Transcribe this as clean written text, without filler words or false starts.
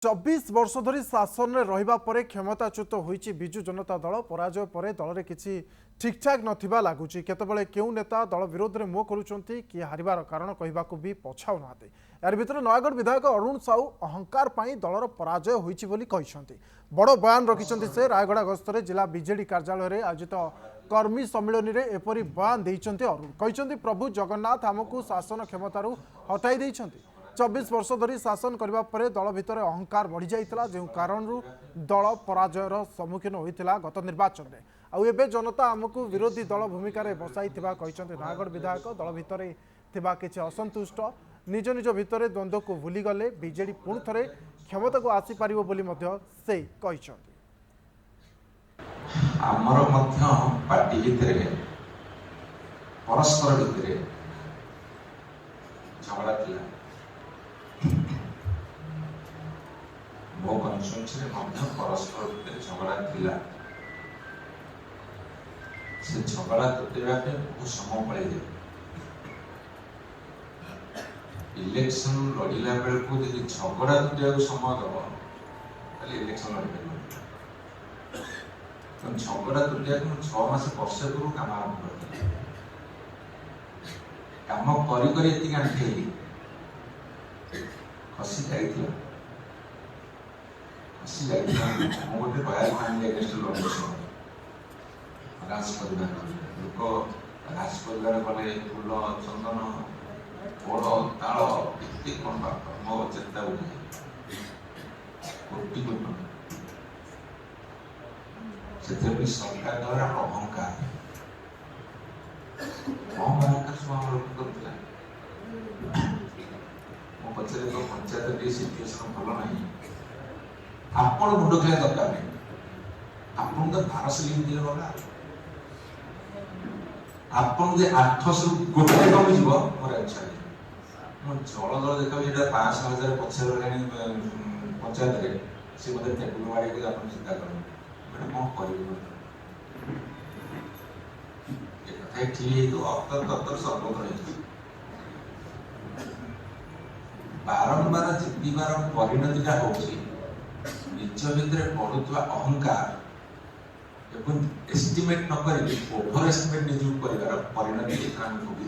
24 वर्ष धरी शासन में रहिबा परे क्षमताच्युत होईची बिजु जनता दल पराजय परे दल रे किछि ठीक ठाक नथिबा लागुची केतबेले केउ नेता दल विरोध रे मुह करूचंती कि हारिबार कारण कहिबाकू भी पछाउ नाते यार भितर नयागढ़ विधायक अरुण साहू अहंकार पाई दलर पराजय होईची बोली कहिसंती बड़ बयान रखिसंती से रायगढ़ गस्त रे जिला बीजेडी कार्यालय रे आयोजित कर्मी सम्मेलन रे एपरी बयान देइचंती अरुण कहिसंती प्रभु जगन्नाथ हमकू शासन क्षमतारू हटाई देइचंती 24 वर्ष धरी शासन करबा परे दल भितर अहंकार बढ़ी जाइतला जो कारण दल पराजयर सम्मुखीन होइतिला गत निर्वाचन में आउ एबे जनता हमकू विरोधी दल भूमिका रे बसाइतिबा कहिसंती नयागढ़ विधायक दल भितर थिबा किछि असंतुष्ट निज निज भितर द्वंद्व को भूली गले बीजेडी पुणी थरे क्षमता को आसी पारिबो बोली मध्य से कहिसंती आमर मध्य पार्टी भितर परस्पर भितर झगड़ा थिला मो कन्स्टिट्यूएंसी रे मध्य परस्पर भितर झगड़ा थिला से झगड़ा तुटेबा पे बहुत समय पड़े इलेक्शन लड़िला बेल को यदि झगड़ा तुटेबा समय दब ताले इलेक्शन लड़ी पारिबो तो झगड़ा तुटेबा को 6 मास वर्ष करू काम आरंभ करथिले काम करी करी एति गांठी खसी जाइथिला मो गोटे रॉयल फैमिली अगेंस्ट लड़ुछन राज परिवार लोक राज परिवार गले फूल चंदन बड़ ताल एते कौन बाप मो चेता उठे कोटी कोटी से भी सरकार द्वारा अहंकार सब हम लोग करथिला मो पछरे तो पंचायत डी सिचुएशन भलो नहीं आपण मुंड खेला दरकार नहीं आपण तो 1200 दिए गला आपण जे 800 गोटे कमी जीव मोर अच्छा मो जल दल देखा जेटा 5000 पछरे लानी पंचायत रे से मते टेबुल मारी के आपण चिंता करू मैंने कौन करिबो एक कथा ठीक तो अतर सर्वत्र है बारंबार जितबार परिणतिटा होची निज भितर बढ़ुवा अहंकार एस्टिमेट न कर ओभर एस्टिमेट निज परिवार परिणति भोगी